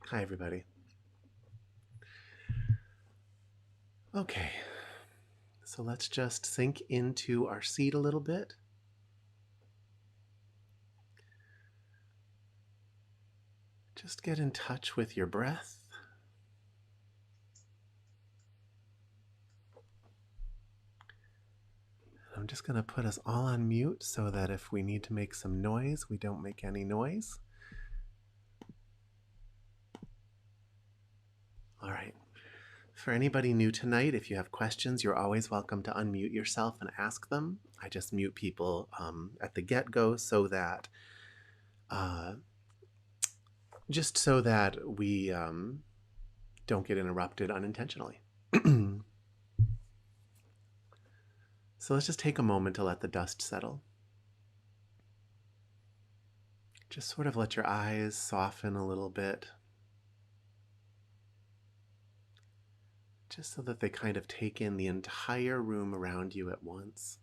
Hi, everybody. Okay, so let's just sink into our seat a little bit. Just get in touch with your breath. I'm just going to put us all on mute so that if we need to make some noise, we don't make any noise. All right. For anybody new tonight, if you have questions, you're always welcome to unmute yourself and ask them. I just mute people at the get-go so that just so that we don't get interrupted unintentionally. So let's just take a moment to let the dust settle. Just sort of let your eyes soften a little bit, just so that they kind of take in the entire room around you at once.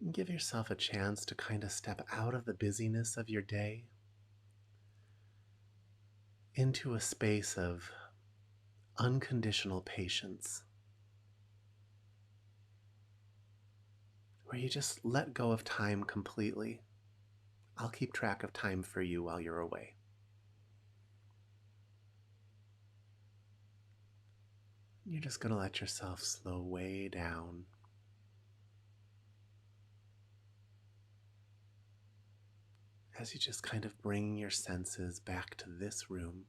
And give yourself a chance to kind of step out of the busyness of your day into a space of unconditional patience, where you just let go of time completely. I'll keep track of time for you while you're away. You're just going to let yourself slow way down. As you just kind of bring your senses back to this room.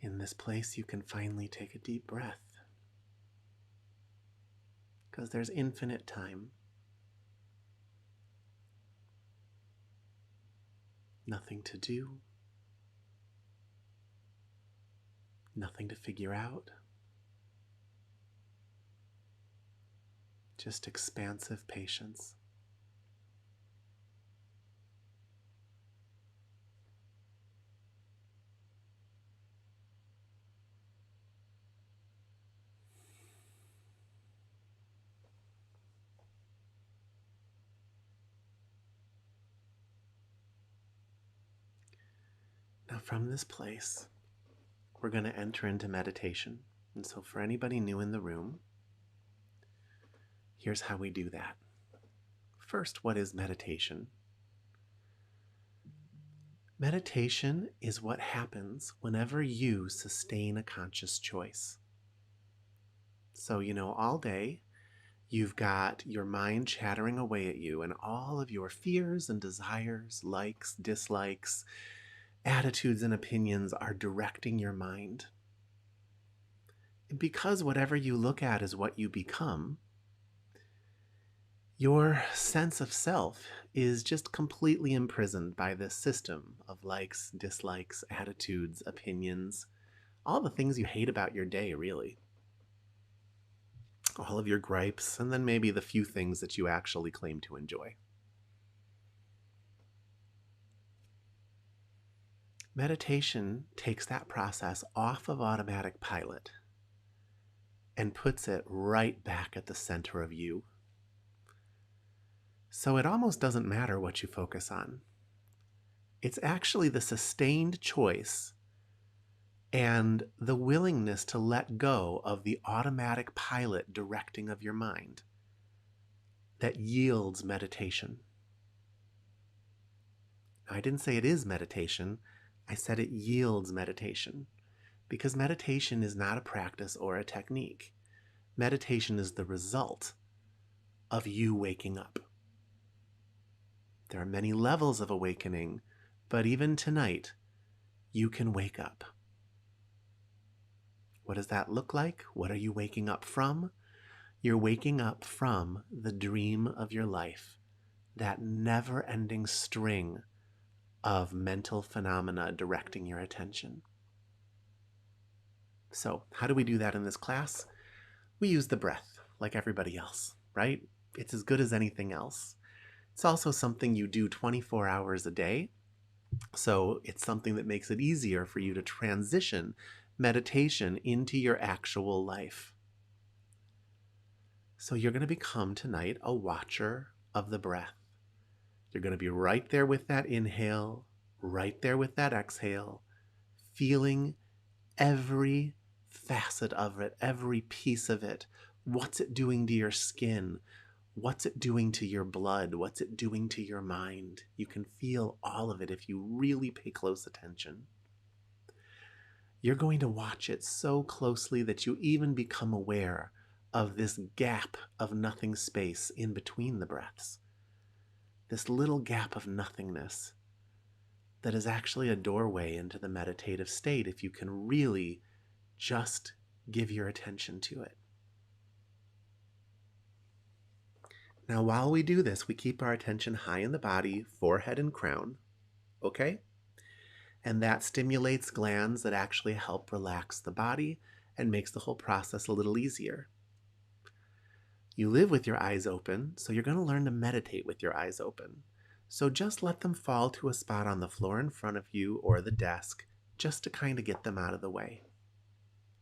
In this place, you can finally take a deep breath, because there's infinite time. Nothing to do, nothing to figure out, just expansive patience. Now, from this place, we're going to enter into meditation. And so, for anybody new in the room, here's how we do that. First, what is meditation? Meditation is what happens whenever you sustain a conscious choice. So, all day, you've got your mind chattering away at you, and all of your fears and desires, likes, dislikes, attitudes and opinions are directing your mind. And because whatever you look at is what you become, your sense of self is just completely imprisoned by this system of likes, dislikes, attitudes, opinions, all the things you hate about your day, really. All of your gripes, and then maybe the few things that you actually claim to enjoy. Meditation takes that process off of automatic pilot and puts it right back at the center of you. So it almost doesn't matter what you focus on. It's actually the sustained choice and the willingness to let go of the automatic pilot directing of your mind that yields meditation. Now, I didn't say it is meditation. I said it yields meditation, because meditation is not a practice or a technique. Meditation is the result of you waking up. There are many levels of awakening, but even tonight, you can wake up. What does that look like? What are you waking up from? You're waking up from the dream of your life, that never-ending string of mental phenomena directing your attention. So, how do we do that in this class? We use the breath, like everybody else, right? It's as good as anything else. It's also something you do 24 hours a day, so it's something that makes it easier for you to transition meditation into your actual life. So you're going to become tonight a watcher of the breath. You're going to be right there with that inhale, right there with that exhale, feeling every facet of it, every piece of it. What's it doing to your skin? What's it doing to your blood? What's it doing to your mind? You can feel all of it if you really pay close attention. You're going to watch it so closely that you even become aware of this gap of nothing space in between the breaths. This little gap of nothingness that is actually a doorway into the meditative state if you can really just give your attention to it. Now, while we do this, we keep our attention high in the body, forehead and crown, okay? And that stimulates glands that actually help relax the body and makes the whole process a little easier. You live with your eyes open, so you're going to learn to meditate with your eyes open. So just let them fall to a spot on the floor in front of you or the desk, just to kind of get them out of the way.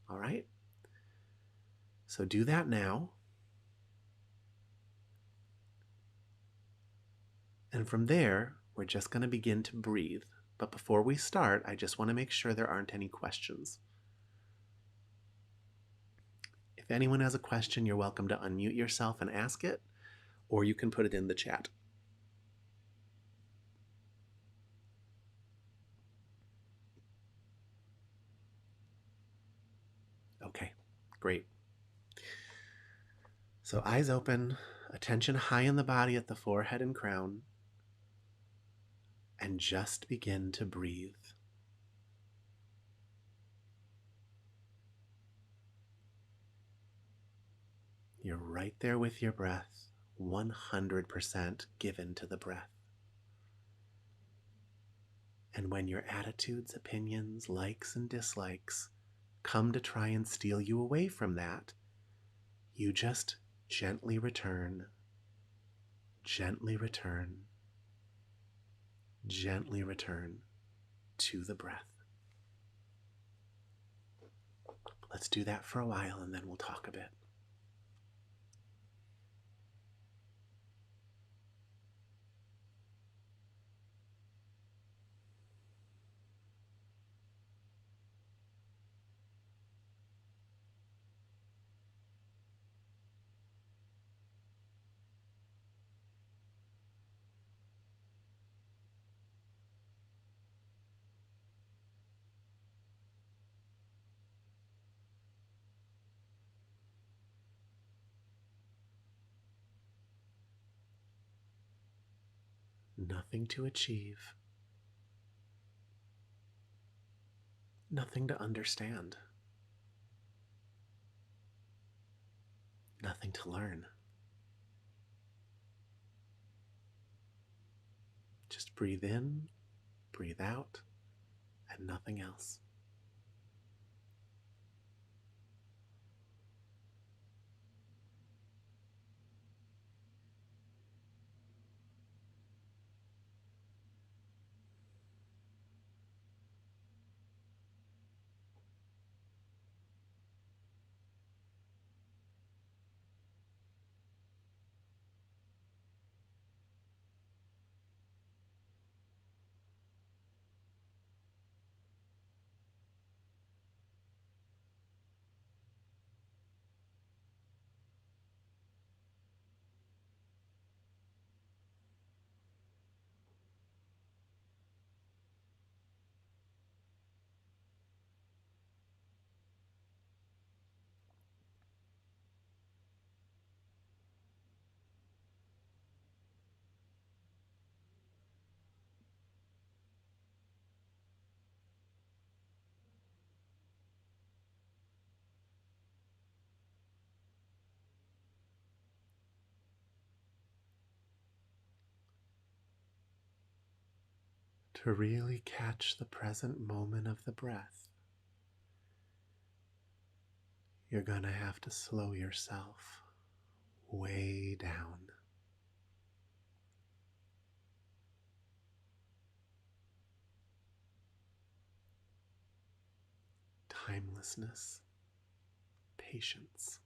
All right? So do that now. And from there, we're just going to begin to breathe. But before we start, I just want to make sure there aren't any questions. If anyone has a question, you're welcome to unmute yourself and ask it, or you can put it in the chat. Okay, great. So eyes open, attention high in the body at the forehead and crown, and just begin to breathe. You're right there with your breath, 100% given to the breath. And when your attitudes, opinions, likes, and dislikes come to try and steal you away from that, you just gently return, gently return, gently return to the breath. Let's do that for a while and then we'll talk a bit. Nothing to achieve, nothing to understand, nothing to learn. Just breathe in, breathe out, and nothing else. To really catch the present moment of the breath, you're going to have to slow yourself way down. Timelessness, patience.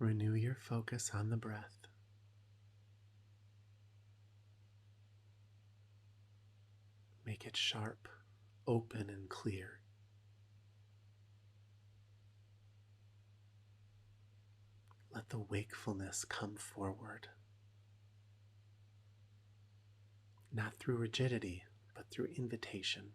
Renew your focus on the breath. Make it sharp, open, and clear. Let the wakefulness come forward, not through rigidity, but through invitation.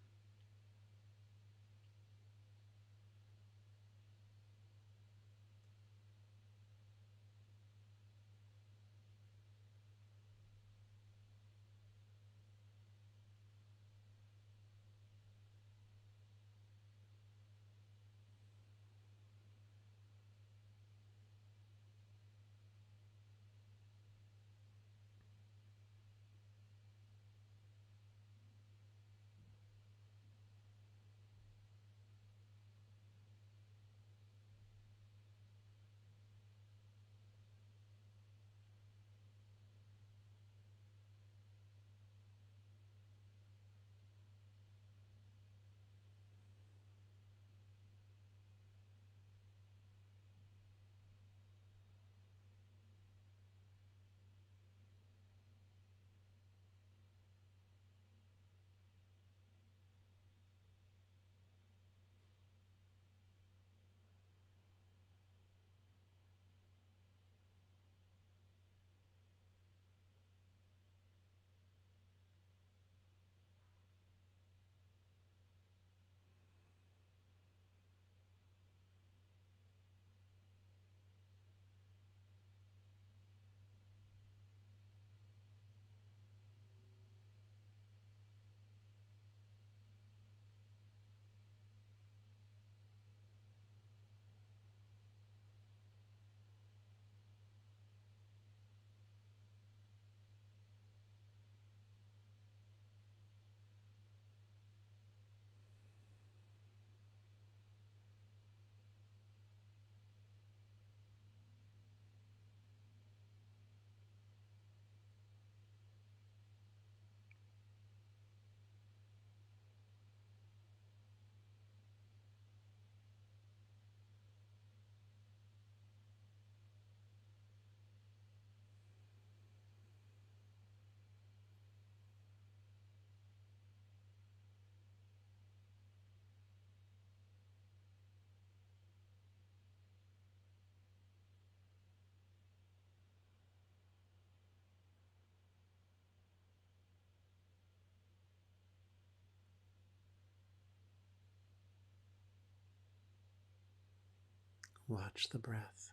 Watch the breath.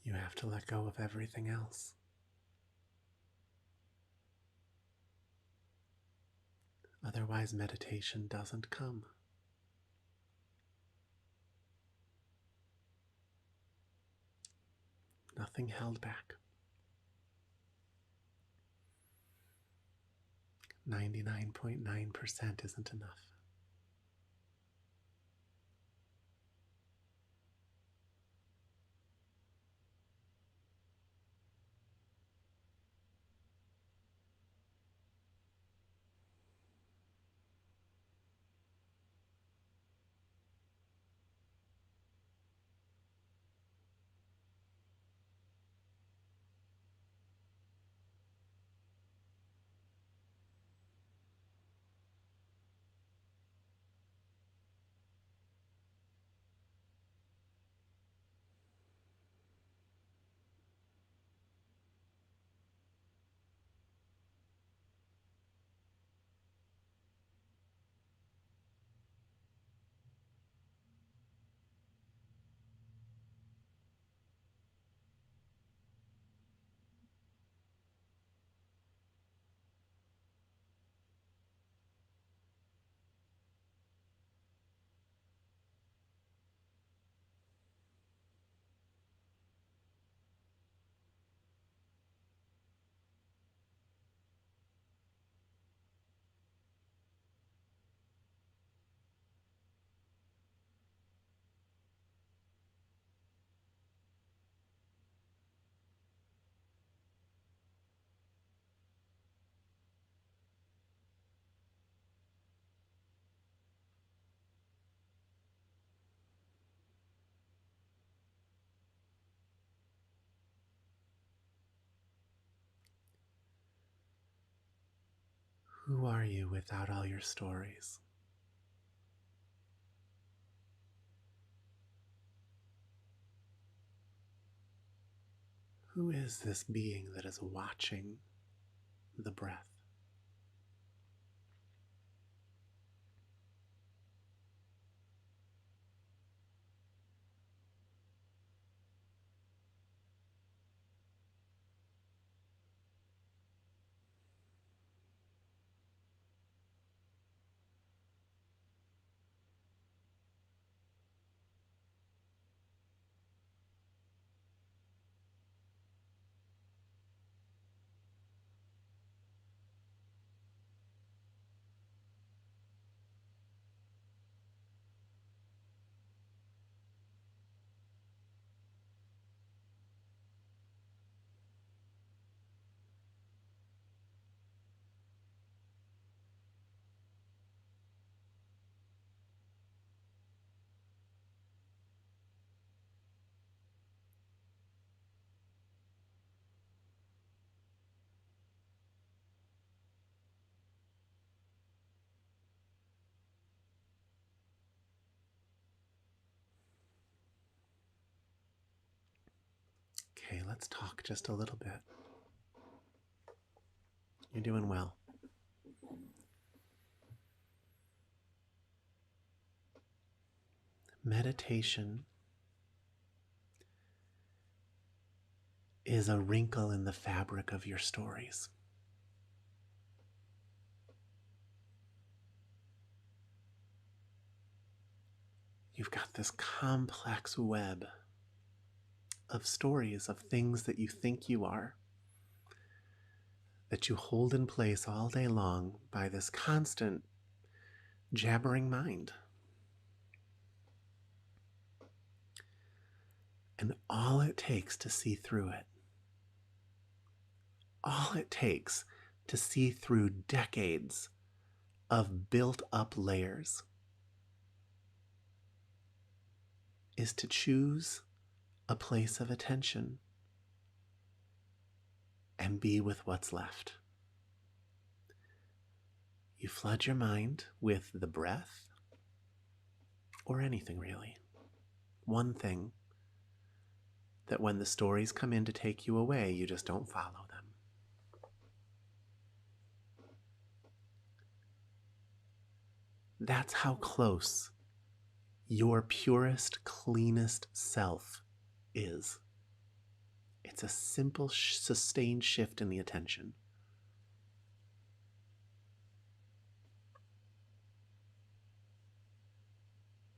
You have to let go of everything else. Otherwise, meditation doesn't come. Nothing held back. 99.9% isn't enough. Who are you without all your stories? Who is this being that is watching the breath? Okay, let's talk just a little bit. You're doing well. Meditation is a wrinkle in the fabric of your stories. You've got this complex web of stories of things that you think you are, that you hold in place all day long by this constant jabbering mind. And all it takes to see through it, all it takes to see through decades of built up layers, is to choose a place of attention and be with what's left. You flood your mind with the breath, or anything really. One thing that when the stories come in to take you away, you just don't follow them. That's how close your purest, cleanest self is. It's a simple, sustained shift in the attention.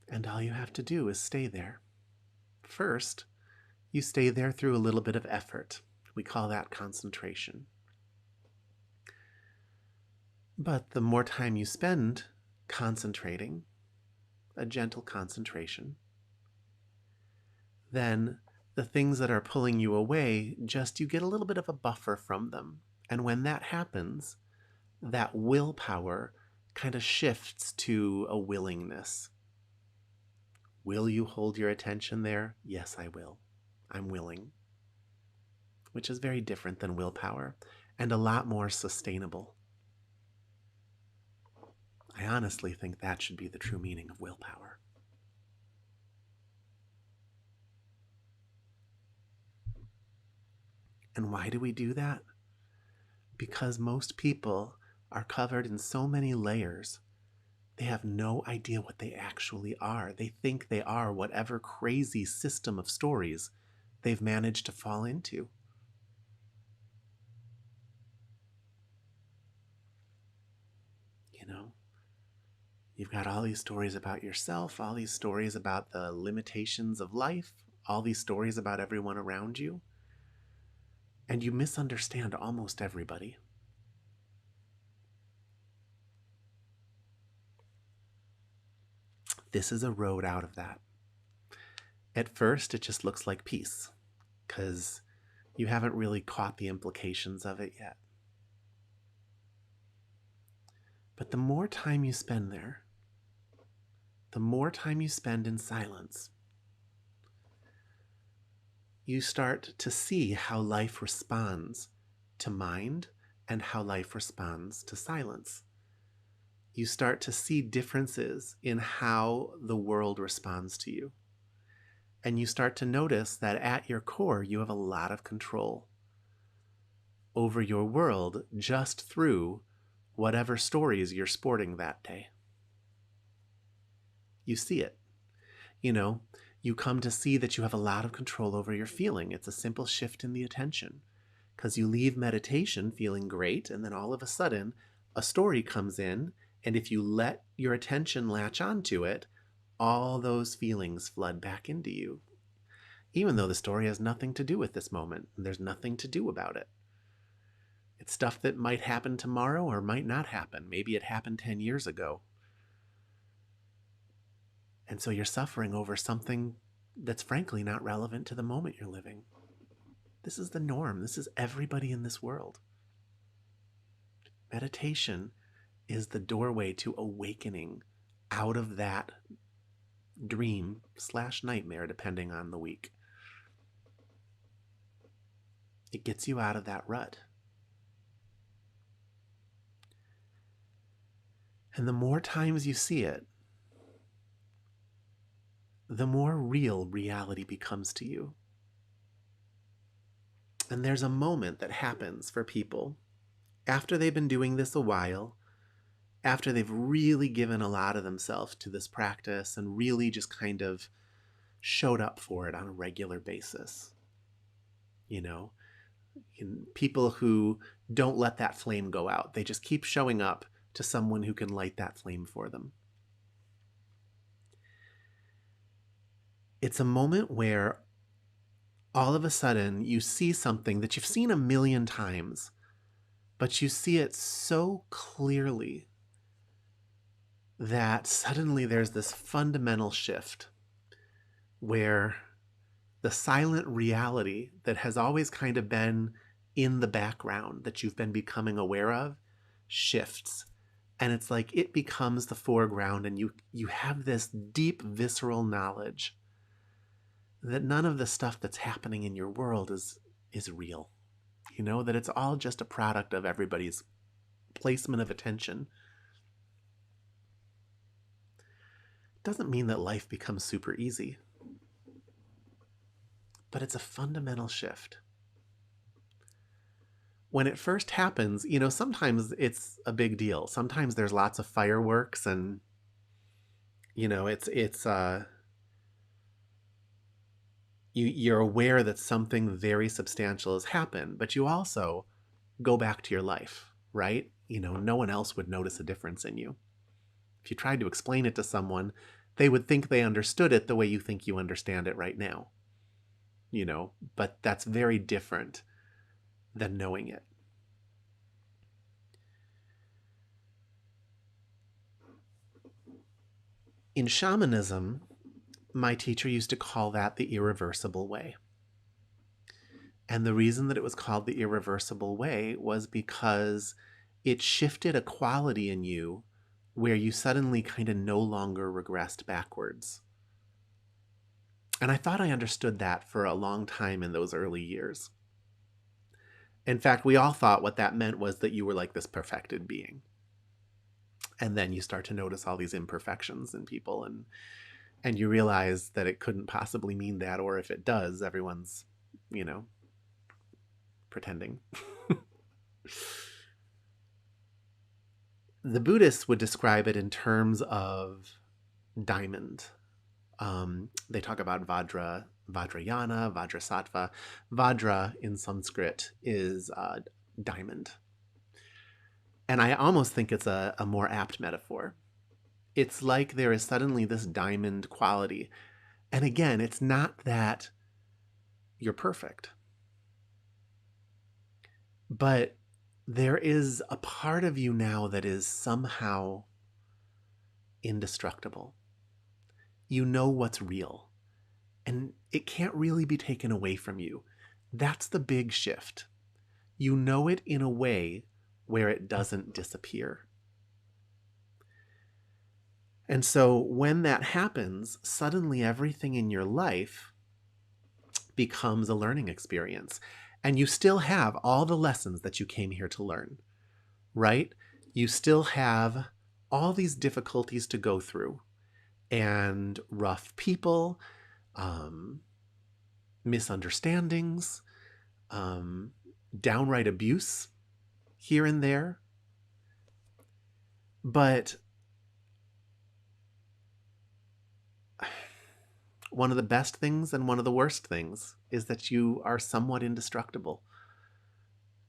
And all you have to do is stay there. First, you stay there through a little bit of effort. We call that concentration. But the more time you spend concentrating, a gentle concentration, then the things that are pulling you away, just you get a little bit of a buffer from them. And when that happens, that willpower kind of shifts to a willingness. Will you hold your attention there? Yes, I will. I'm willing. Which is very different than willpower and a lot more sustainable. I honestly think that should be the true meaning of willpower. And why do we do that? Because most people are covered in so many layers. They have no idea what they actually are. They think they are whatever crazy system of stories they've managed to fall into. You know, you've got all these stories about yourself, all these stories about the limitations of life, all these stories about everyone around you, and you misunderstand almost everybody. This is a road out of that. At first, it just looks like peace, because you haven't really caught the implications of it yet. But the more time you spend there, the more time you spend in silence, you start to see how life responds to mind and how life responds to silence. You start to see differences in how the world responds to you. And you start to notice that at your core, you have a lot of control over your world just through whatever stories you're sporting that day. You see it. You know, you come to see that you have a lot of control over your feeling. It's a simple shift in the attention, because you leave meditation feeling great, and then all of a sudden, a story comes in, and if you let your attention latch onto it, all those feelings flood back into you, even though the story has nothing to do with this moment. There's nothing to do about it. It's stuff that might happen tomorrow or might not happen. Maybe it happened 10 years ago. And so you're suffering over something that's frankly not relevant to the moment you're living. This is the norm. This is everybody in this world. Meditation is the doorway to awakening out of that dream/nightmare, depending on the week. It gets you out of that rut. And the more times you see it, the more real reality becomes to you. And there's a moment that happens for people after they've been doing this a while, after they've really given a lot of themselves to this practice and really just kind of showed up for it on a regular basis. You know, people who don't let that flame go out. They just keep showing up to someone who can light that flame for them. It's a moment where all of a sudden you see something that you've seen a million times, but you see it so clearly that suddenly there's this fundamental shift where the silent reality that has always kind of been in the background that you've been becoming aware of shifts. And it's like it becomes the foreground, and you have this deep visceral knowledge that none of the stuff that's happening in your world is real. You know, that it's all just a product of everybody's placement of attention. Doesn't mean that life becomes super easy, but it's a fundamental shift. When it first happens, you know, sometimes it's a big deal. Sometimes there's lots of fireworks and It's you're aware that something very substantial has happened, but you also go back to your life, right? No one else would notice a difference in you. If you tried to explain it to someone, they would think they understood it the way you think you understand it right now. But that's very different than knowing it. In shamanism, my teacher used to call that the irreversible way. And the reason that it was called the irreversible way was because it shifted a quality in you where you suddenly kind of no longer regressed backwards. And I thought I understood that for a long time in those early years. In fact, we all thought what that meant was that you were like this perfected being. And then you start to notice all these imperfections in people, and you realize that it couldn't possibly mean that, or if it does, everyone's, you know, pretending. The Buddhists would describe it in terms of diamond. They talk about Vajrayana, Vajrasattva. Vajra in Sanskrit is diamond. And I almost think it's a more apt metaphor. It's like there is suddenly this diamond quality. And again, it's not that you're perfect, but there is a part of you now that is somehow indestructible. You know what's real, and it can't really be taken away from you. That's the big shift. You know it in a way where it doesn't disappear. And so when that happens, suddenly everything in your life becomes a learning experience. And you still have all the lessons that you came here to learn, right? You still have all these difficulties to go through, and rough people, misunderstandings, downright abuse here and there. But one of the best things and one of the worst things is that you are somewhat indestructible.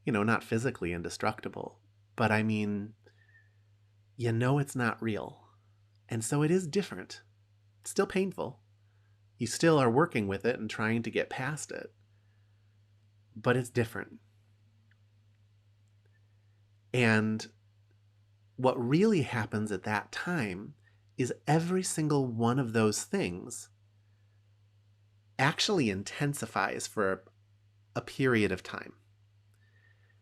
Not physically indestructible, but I mean, it's not real. And so it is different. It's still painful. You still are working with it and trying to get past it. But it's different. And what really happens at that time is every single one of those things actually intensifies for a period of time.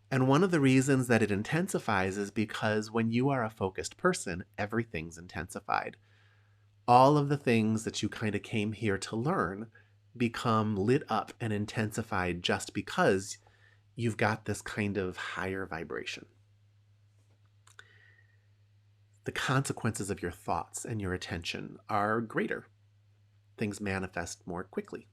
And one of the reasons that it intensifies is because when you are a focused person, everything's intensified. All of the things that you kind of came here to learn become lit up and intensified just because you've got this kind of higher vibration. The consequences of your thoughts and your attention are greater. Things manifest more quickly.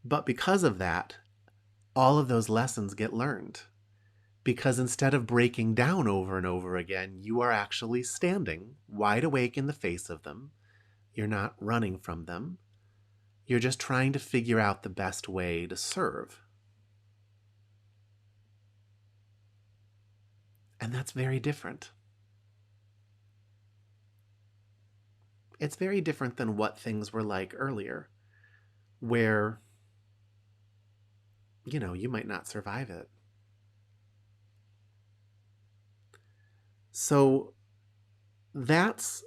But because of that, all of those lessons get learned. Because instead of breaking down over and over again, you are actually standing wide awake in the face of them. You're not running from them. You're just trying to figure out the best way to serve. And that's very different. It's very different than what things were like earlier, where, you might not survive it. So that's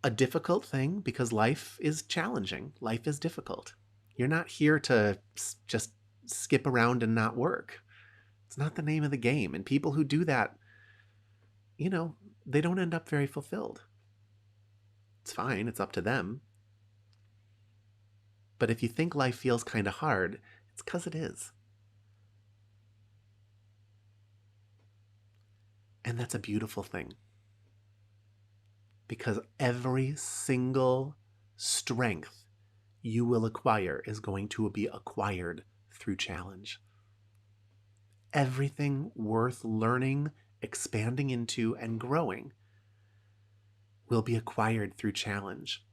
a difficult thing because life is challenging. Life is difficult. You're not here to just skip around and not work. It's not the name of the game. And people who do that, they don't end up very fulfilled. It's fine. It's up to them. But if you think life feels kind of hard, it's because it is. And that's a beautiful thing. Because every single strength you will acquire is going to be acquired through challenge. Everything worth learning, expanding into, and growing will be acquired through challenge.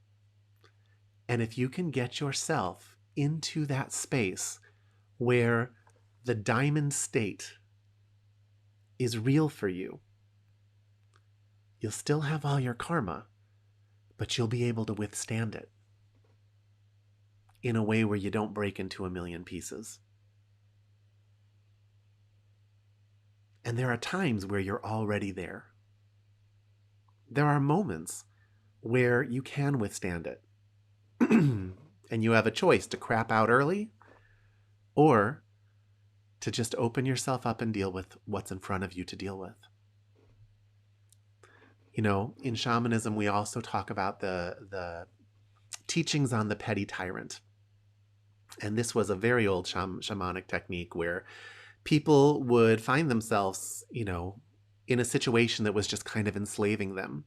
And if you can get yourself into that space where the diamond state is real for you, you'll still have all your karma, but you'll be able to withstand it in a way where you don't break into a million pieces. And there are times where you're already there. There are moments where you can withstand it. And you have a choice to crap out early or to just open yourself up and deal with what's in front of you to deal with. You know, in shamanism, we also talk about the teachings on the petty tyrant. And this was a very old shamanic technique where people would find themselves, you know, in a situation that was just kind of enslaving them.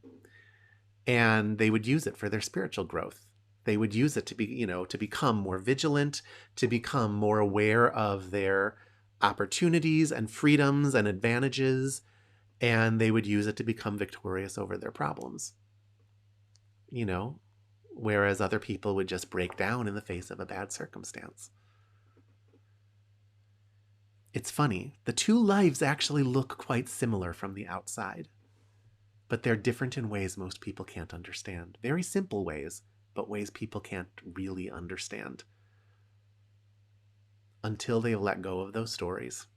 And they would use it for their spiritual growth. They would use it to be, you know, to become more vigilant, to become more aware of their opportunities and freedoms and advantages, and they would use it to become victorious over their problems. You know, whereas other people would just break down in the face of a bad circumstance. It's funny, the two lives actually look quite similar from the outside, but they're different in ways most people can't understand. Very simple ways, but ways people can't really understand until they've let go of those stories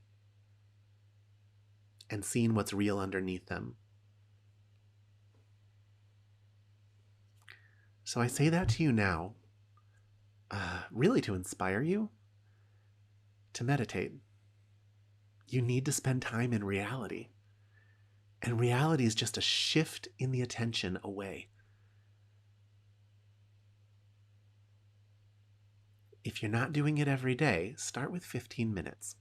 and seen what's real underneath them. So I say that to you now, really to inspire you to meditate. You need to spend time in reality. And reality is just a shift in the attention away. If you're not doing it every day, start with 15 minutes.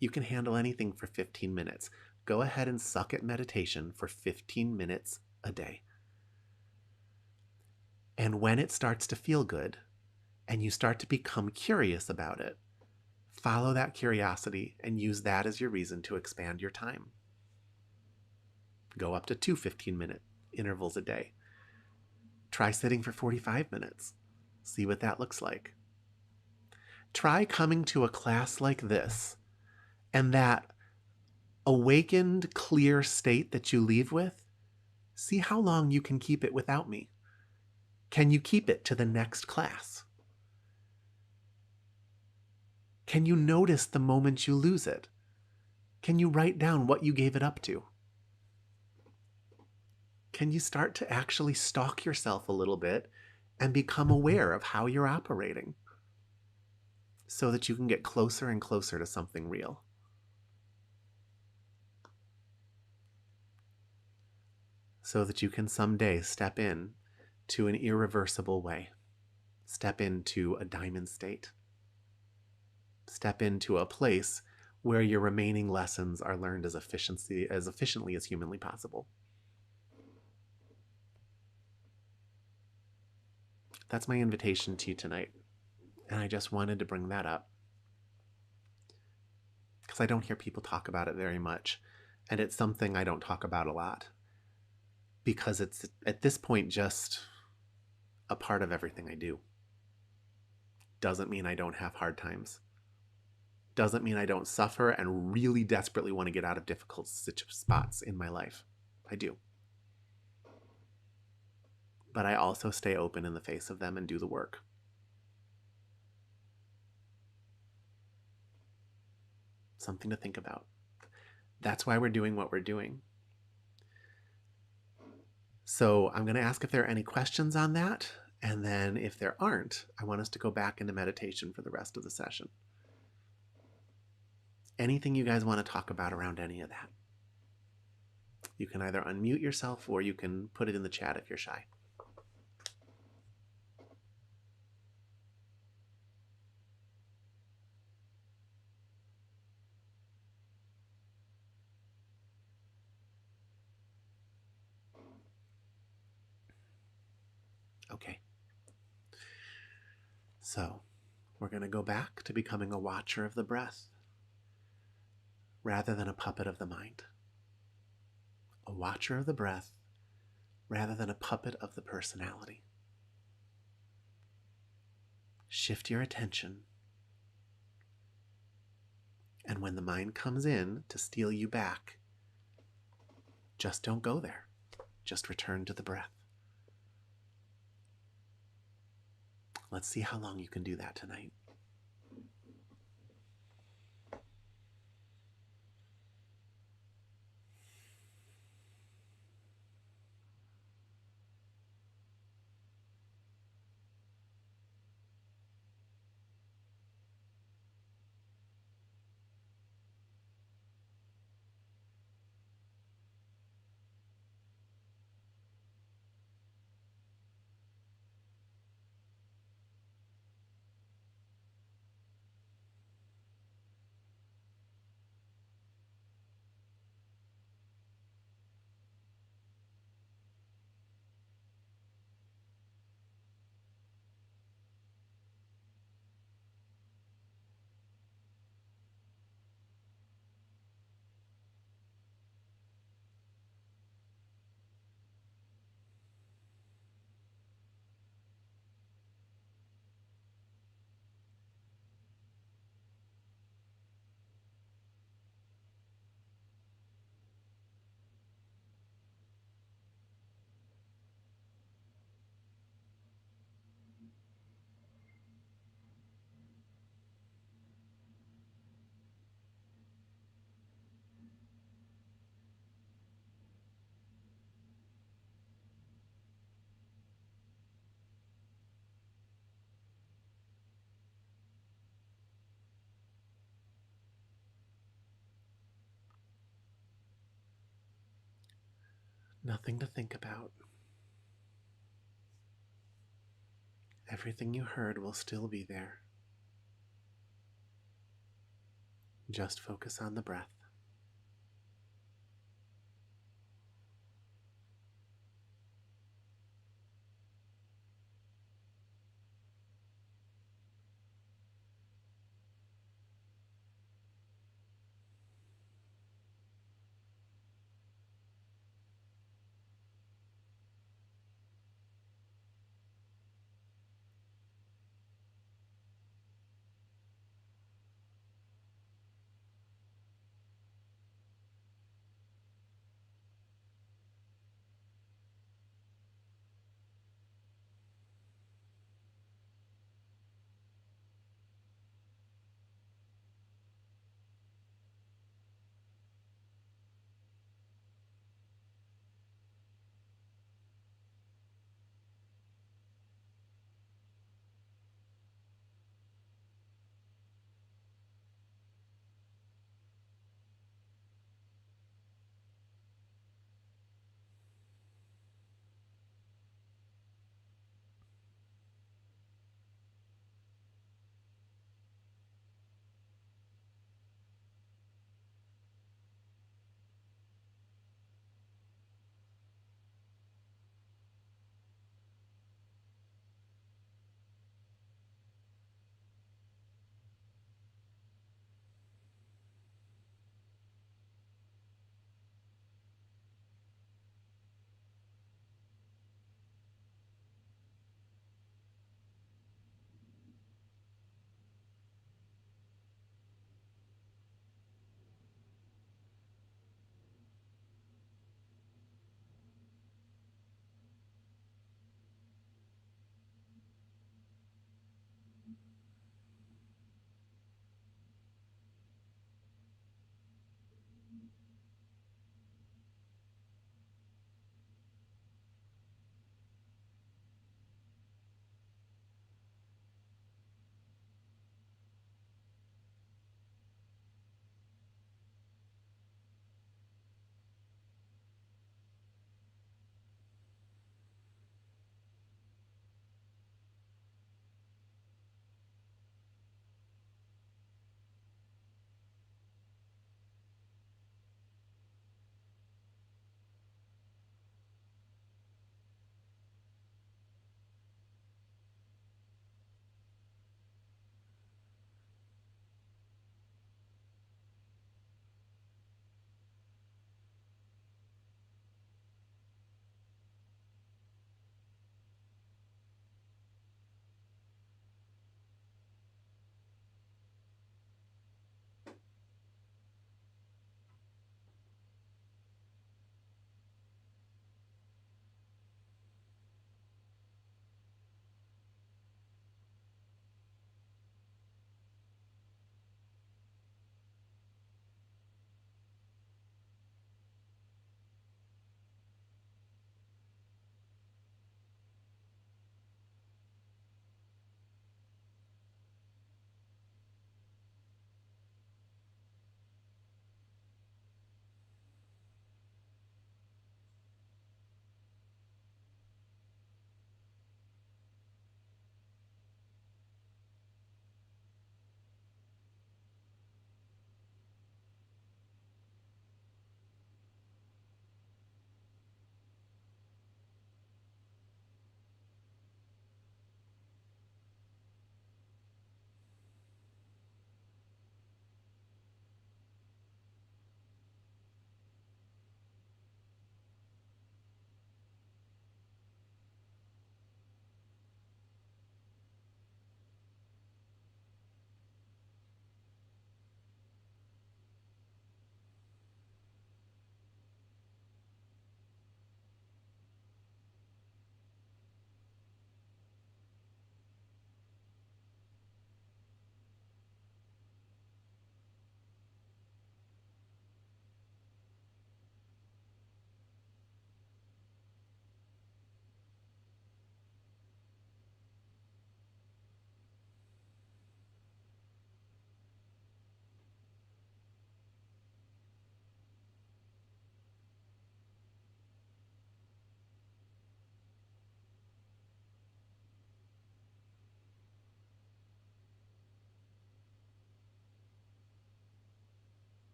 You can handle anything for 15 minutes. Go ahead and suck at meditation for 15 minutes a day. And when it starts to feel good and you start to become curious about it, follow that curiosity and use that as your reason to expand your time. Go up to 2 15-minute intervals a day. Try sitting for 45 minutes. See what that looks like. Try coming to a class like this, and that awakened, clear state that you leave with, see how long you can keep it without me. Can you keep it to the next class? Can you notice the moment you lose it? Can you write down what you gave it up to? Can you start to actually stalk yourself a little bit and become aware of how you're operating so that you can get closer and closer to something real? So that you can someday step in to an irreversible way. Step into a diamond state. Step into a place where your remaining lessons are learned as efficiently as humanly possible. That's my invitation to you tonight. And I just wanted to bring that up because I don't hear people talk about it very much. And it's something I don't talk about a lot because it's at this point just a part of everything I do. Doesn't mean I don't have hard times. Doesn't mean I don't suffer and really desperately want to get out of difficult spots in my life. I do. But I also stay open in the face of them and do the work. Something to think about. That's why we're doing what we're doing. So I'm going to ask if there are any questions on that. And then if there aren't, I want us to go back into meditation for the rest of the session. Anything you guys want to talk about around any of that? You can either unmute yourself or you can put it in the chat if you're shy. Okay. So we're going to go back to becoming a watcher of the breath. rather than a puppet of the mind, a watcher of the breath rather than a puppet of the personality. Shift your attention, and when the mind comes in to steal you back, just don't go there. Just return to the breath. Let's see how long you can do that tonight. Nothing to think about. Everything you heard will still be there. Just focus on the breath.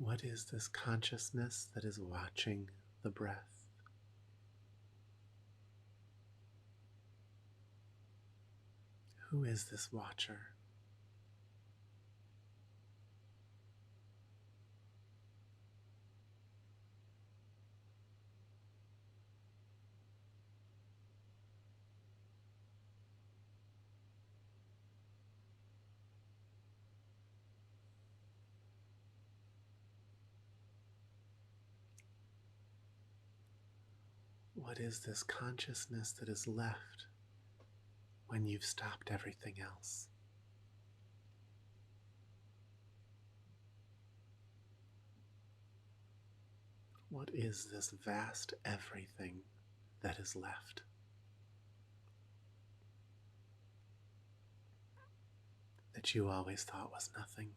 What is this consciousness that is watching the breath? Who is this watcher? What is this consciousness that is left when you've stopped everything else? What is this vast everything that is left? That you always thought was nothing?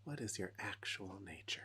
What is your actual nature?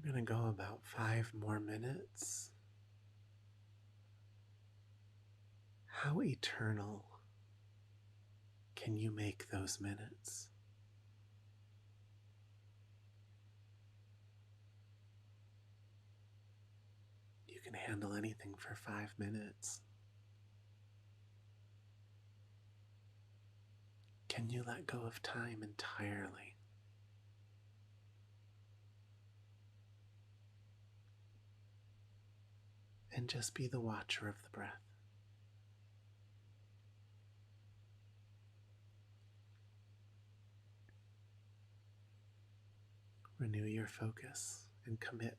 We're going to go about 5 more minutes. How eternal can you make those minutes? You can handle anything for 5 minutes. Can you let go of time entirely? And just be the watcher of the breath. Renew your focus and commit.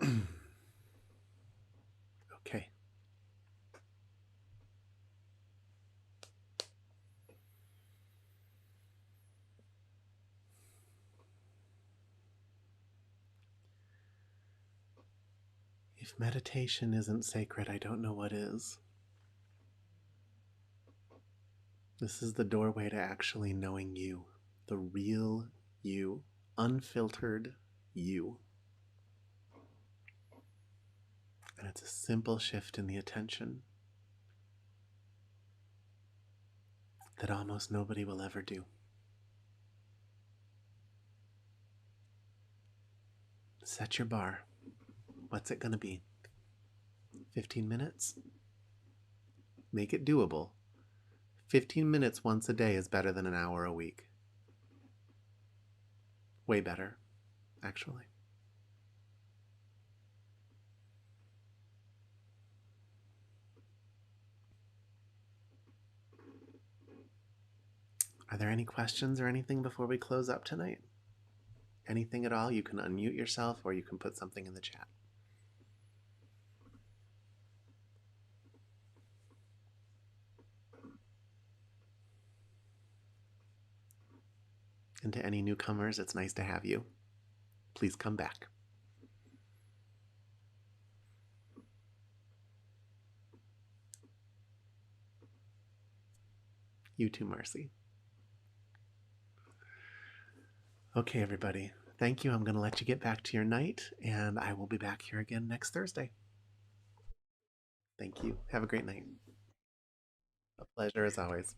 Okay. If meditation isn't sacred, I don't know what is. This is the doorway to actually knowing you, the real you, unfiltered you. And it's a simple shift in the attention that almost nobody will ever do. Set your bar. What's it going to be? 15 minutes? Make it doable. 15 minutes once a day is better than an hour a week. Way better, actually. Are there any questions or anything before we close up tonight? Anything at all? You can unmute yourself or you can put something in the chat. And to any newcomers, it's nice to have you. Please come back. You too, Marcy. Okay, everybody. Thank you. I'm going to let you get back to your night, and I will be back here again next Thursday. Thank you. Have a great night. A pleasure as always.